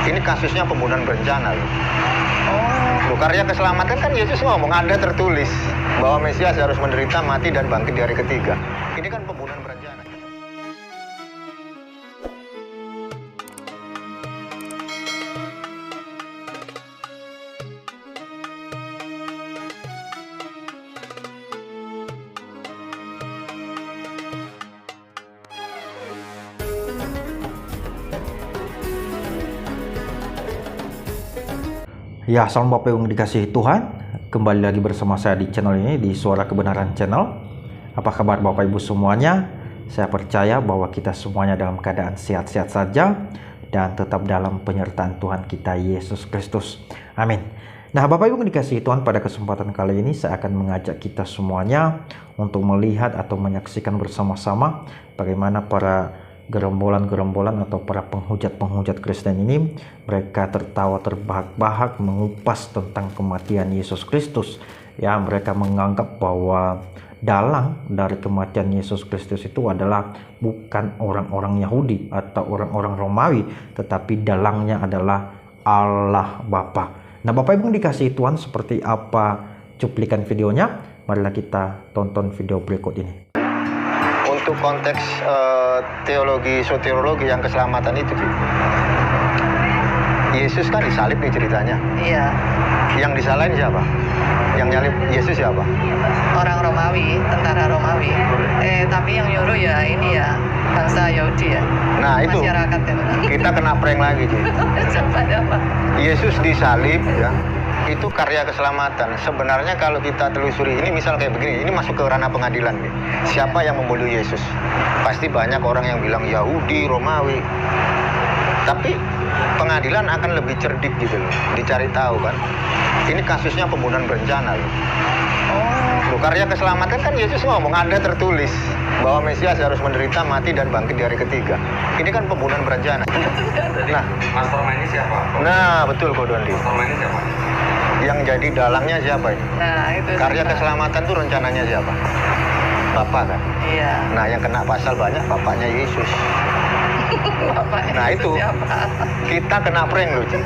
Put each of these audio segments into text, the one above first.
Ini kasusnya pembunuhan berencana loh. Oh, Karya keselamatan kan Yesus ngomong, ada tertulis bahwa Mesias harus menderita, mati, dan bangkit di hari ketiga. Ini kan pembunuhan berencana. Ya, salam Bapak yang dikasihi Tuhan. Kembali lagi bersama saya di channel ini, di Suara Kebenaran Channel. Apa kabar Bapak Ibu semuanya? Saya percaya bahwa kita semuanya dalam keadaan sehat-sehat saja dan tetap dalam penyertaan Tuhan kita Yesus Kristus. Amin. Nah, Bapak Ibu yang dikasihi Tuhan, pada kesempatan kali ini saya akan mengajak kita semuanya untuk melihat atau menyaksikan bersama-sama bagaimana para gerombolan-gerombolan atau para penghujat-penghujat Kristen ini, mereka tertawa terbahak-bahak mengupas tentang kematian Yesus Kristus. Ya, mereka menganggap bahwa dalang dari kematian Yesus Kristus itu adalah bukan orang-orang Yahudi atau orang-orang Romawi, tetapi dalangnya adalah Allah Bapa. Nah, Bapak Ibu dikasihi Tuhan, seperti apa cuplikan videonya? Marilah kita tonton video berikut ini. Untuk konteks teologi, soteriologi yang keselamatan itu, Yesus kan disalib nih ceritanya. iya. Yang disalahin siapa? Yang nyalib Yesus siapa? Orang Romawi, tentara Romawi. Tapi yang nyuruh ya ini ya, bangsa Yahudi ya. Nah itu, Masyarakat itu. kita kena prank lagi, Ci. Coba apa? Yesus disalib ya, itu karya keselamatan. Sebenarnya kalau kita telusuri, ini misal kayak begini, ini masuk ke ranah pengadilan nih. Siapa yang membunuh Yesus? Pasti banyak orang yang bilang Yahudi, Romawi. Tapi pengadilan akan lebih cerdik gitu loh, dicari tahu kan. Ini kasusnya pembunuhan berencana loh. Karya keselamatan kan Yesus ngomong, ada tertulis bahwa Mesias harus menderita, mati, dan bangkit di hari ketiga. Ini kan pembunuhan berencana. Nah, mastermind-nya siapa? nah betul Ko Dondi. Mastermind-nya siapa? Yang jadi dalangnya siapa ini? Nah, itu Karya siapa? keselamatan tuh rencananya siapa? Bapak kan? Iya. Nah, yang kena pasal banyak bapaknya Yesus. Bapaknya Nah, itu. siapa? Kita kena prank loh, Ci.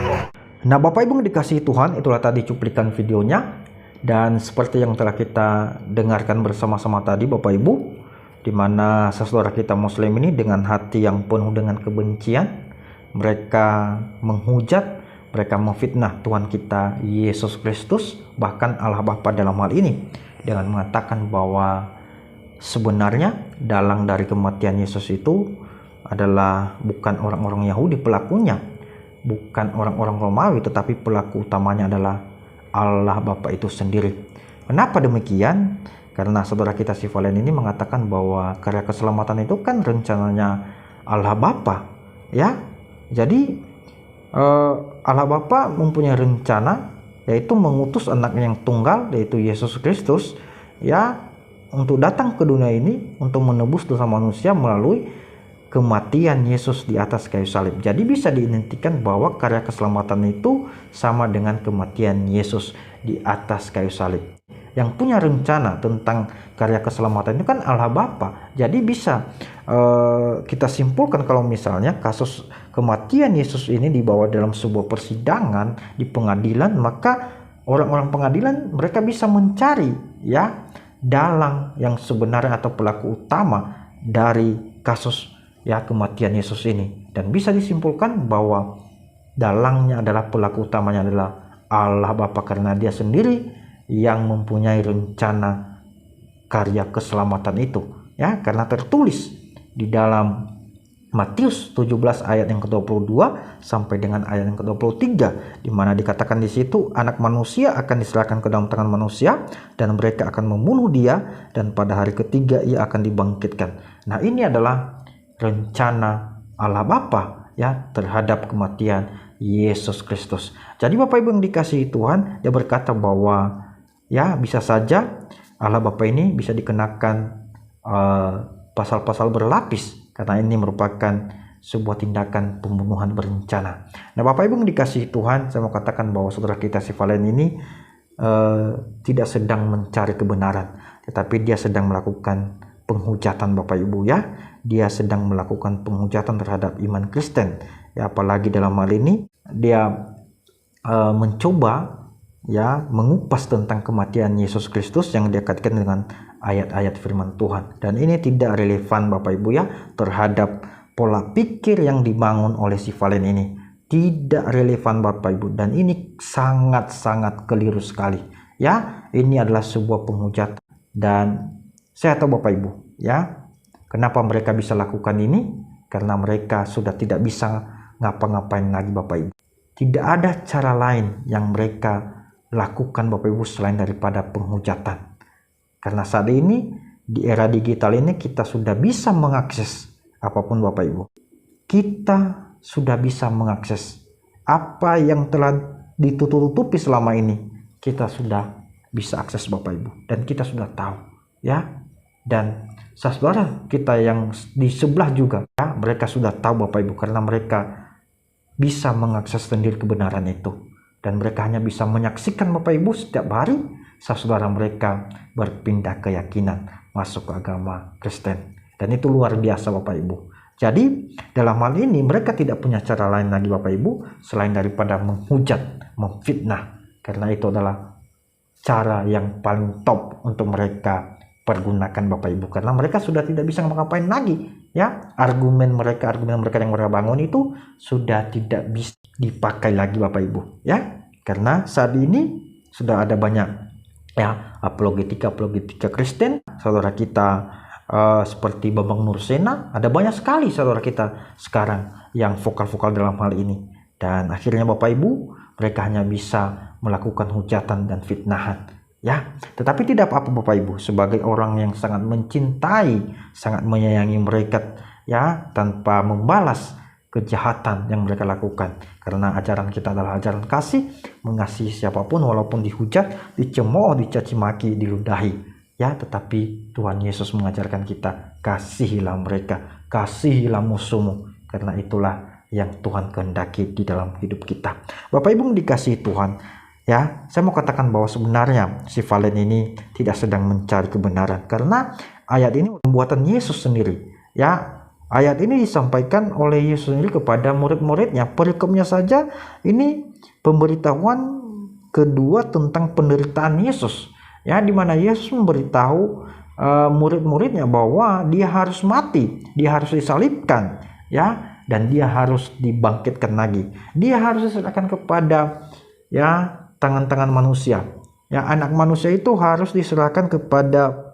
Nah, Bapak Ibu dikasihi Tuhan, itulah tadi cuplikan videonya. Dan seperti yang telah kita dengarkan bersama-sama tadi Bapak Ibu, di mana saudara kita Muslim ini dengan hati yang penuh dengan kebencian, mereka menghujat, mereka memfitnah Tuhan kita Yesus Kristus, bahkan Allah Bapa dalam hal ini, dengan mengatakan bahwa sebenarnya dalang dari kematian Yesus itu adalah bukan orang-orang Yahudi pelakunya, bukan orang-orang Romawi, tetapi pelaku utamanya adalah Allah Bapa itu sendiri. Kenapa demikian? Karena saudara kita si Valen ini mengatakan bahwa karya keselamatan itu kan rencananya Allah Bapa, ya. Jadi Allah Bapa mempunyai rencana, yaitu mengutus anaknya yang tunggal, yaitu Yesus Kristus, ya, untuk datang ke dunia ini untuk menebus dosa manusia melalui kematian Yesus di atas kayu salib. Jadi bisa diidentikan bahwa karya keselamatan itu sama dengan kematian Yesus di atas kayu salib. Yang punya rencana tentang karya keselamatan itu kan Allah Bapa. Jadi bisa kita simpulkan kalau misalnya kasus kematian Yesus ini dibawa dalam sebuah persidangan di pengadilan, maka orang-orang pengadilan mereka bisa mencari ya dalang yang sebenarnya atau pelaku utama dari kasus ya kematian Yesus ini, dan bisa disimpulkan bahwa dalangnya adalah pelaku utamanya adalah Allah Bapa, karena dia sendiri yang mempunyai rencana karya keselamatan itu ya, karena tertulis di dalam Matius 17 ayat yang ke-22 sampai dengan ayat yang ke-23, di mana dikatakan di situ anak manusia akan diserahkan ke dalam tangan manusia dan mereka akan membunuh dia, dan pada hari ketiga ia akan dibangkitkan. Nah, ini adalah rencana Allah Bapa ya terhadap kematian Yesus Kristus. Jadi Bapak Ibu yang dikasihi Tuhan, dia berkata bahwa ya bisa saja Allah Bapa ini bisa dikenakan pasal-pasal berlapis, karena ini merupakan sebuah tindakan pembunuhan berencana. Nah, Bapak Ibu yang dikasihi Tuhan, saya mau katakan bahwa saudara kita si Valen ini tidak sedang mencari kebenaran, tetapi dia sedang melakukan penghujatan Bapak Ibu ya. Dia sedang melakukan penghujatan terhadap iman Kristen ya, apalagi dalam hal ini dia mencoba ya mengupas tentang kematian Yesus Kristus yang dia kaitkan dengan ayat-ayat firman Tuhan, dan ini tidak relevan Bapak Ibu ya terhadap pola pikir yang dibangun oleh si Valen ini. Tidak relevan Bapak Ibu, dan ini sangat-sangat keliru sekali ya. Ini adalah sebuah penghujatan, dan saya tahu Bapak Ibu ya kenapa mereka bisa lakukan ini, karena mereka sudah tidak bisa ngapa-ngapain lagi Bapak Ibu. Tidak ada cara lain yang mereka lakukan Bapak Ibu selain daripada penghujatan. Karena saat ini di era digital ini kita sudah bisa mengakses apapun Bapak Ibu. Kita sudah bisa mengakses apa yang telah ditutup-tutupi selama ini. Kita sudah bisa akses Bapak Ibu, dan kita sudah tahu ya. Dan saudara kita yang di sebelah juga ya, mereka sudah tahu Bapak Ibu, karena mereka bisa mengakses sendiri kebenaran itu, dan mereka hanya bisa menyaksikan Bapak Ibu setiap hari saudara mereka berpindah keyakinan masuk ke agama Kristen, dan itu luar biasa Bapak Ibu. Jadi dalam hal ini mereka tidak punya cara lain lagi Bapak Ibu selain daripada menghujat, memfitnah, karena itu adalah cara yang paling top untuk mereka pergunakan Bapak Ibu, karena mereka sudah tidak bisa ngapain lagi ya. Argumen mereka yang mereka bangun itu sudah tidak bisa dipakai lagi Bapak Ibu ya, karena saat ini sudah ada banyak ya apologetika Kristen saudara kita, seperti Bambang Nursena. Ada banyak sekali saudara kita sekarang yang vokal dalam hal ini, dan akhirnya Bapak Ibu mereka hanya bisa melakukan hujatan dan fitnahan ya. Tetapi tidak apa-apa Bapak Ibu, sebagai orang yang sangat mencintai, sangat menyayangi mereka ya, tanpa membalas kejahatan yang mereka lakukan, karena ajaran kita adalah ajaran kasih, mengasihi siapapun walaupun dihujat, dicemooh, dicaci maki, diludahi ya. Tetapi Tuhan Yesus mengajarkan kita, kasihilah mereka, kasihilah musuhmu, karena itulah yang Tuhan kehendaki di dalam hidup kita. Bapak Ibu dikasihi Tuhan ya, saya mau katakan bahwa sebenarnya si Valen ini tidak sedang mencari kebenaran, karena ayat ini pembuatan Yesus sendiri ya. Ayat ini disampaikan oleh Yesus sendiri kepada murid-muridnya. Perikopnya saja ini pemberitahuan kedua tentang penderitaan Yesus ya, di mana Yesus memberitahu murid-muridnya bahwa dia harus mati, dia harus disalibkan ya, dan dia harus dibangkitkan lagi. Dia harus diserahkan kepada ya tangan-tangan manusia ya. Anak manusia itu harus diserahkan kepada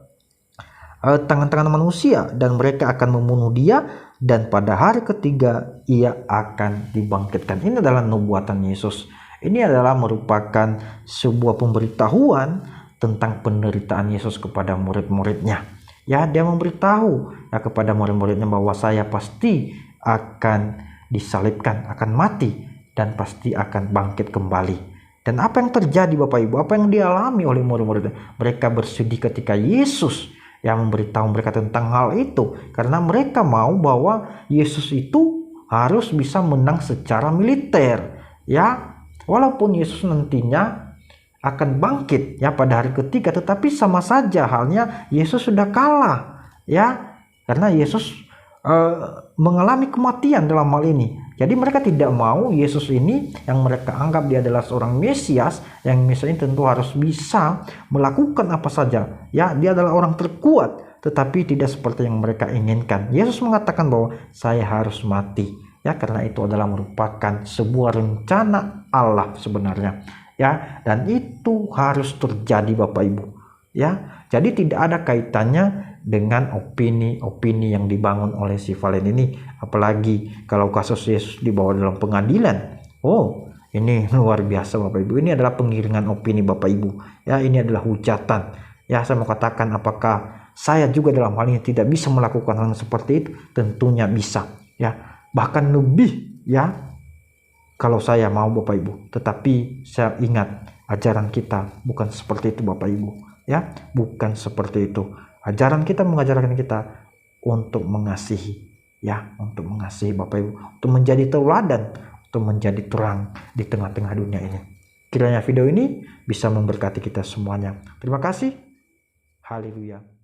tangan-tangan manusia, dan mereka akan membunuh dia, dan pada hari ketiga ia akan dibangkitkan. Ini adalah nubuatan Yesus. Ini adalah merupakan sebuah pemberitahuan tentang penderitaan Yesus kepada murid-muridnya ya. Dia memberitahu ya kepada murid-muridnya bahwa saya pasti akan disalibkan, akan mati, dan pasti akan bangkit kembali. Dan apa yang terjadi Bapak Ibu, apa yang dialami oleh murid-muridnya? Mereka bersedih ketika Yesus yang memberitahu mereka tentang hal itu, karena mereka mau bahwa Yesus itu harus bisa menang secara militer ya. Walaupun Yesus nantinya akan bangkit ya pada hari ketiga, tetapi sama saja halnya Yesus sudah kalah ya, karena Yesus mengalami kematian dalam hal ini. Jadi mereka tidak mau Yesus ini yang mereka anggap dia adalah seorang Mesias, yang misalnya tentu harus bisa melakukan apa saja ya, dia adalah orang terkuat, tetapi tidak seperti yang mereka inginkan. Yesus mengatakan bahwa saya harus mati ya, karena itu adalah merupakan sebuah rencana Allah sebenarnya ya, dan itu harus terjadi Bapak Ibu ya. Jadi tidak ada kaitannya dengan opini-opini yang dibangun oleh si Valen ini, apalagi kalau kasus Yesus dibawa dalam pengadilan. Oh, ini luar biasa Bapak Ibu. Ini adalah pengiringan opini Bapak Ibu ya, ini adalah hujatan ya. Saya mau katakan, apakah saya juga dalam hal ini tidak bisa melakukan hal seperti itu? Tentunya bisa ya, bahkan lebih ya kalau saya mau Bapak Ibu. Tetapi saya ingat ajaran kita bukan seperti itu Bapak Ibu ya, bukan seperti itu. Ajaran kita mengajarkan kita untuk mengasihi ya, untuk mengasihi Bapak Ibu, untuk menjadi teladan, untuk menjadi terang di tengah-tengah dunia ini. Kiranya video ini bisa memberkati kita semuanya. Terima kasih. Haleluya.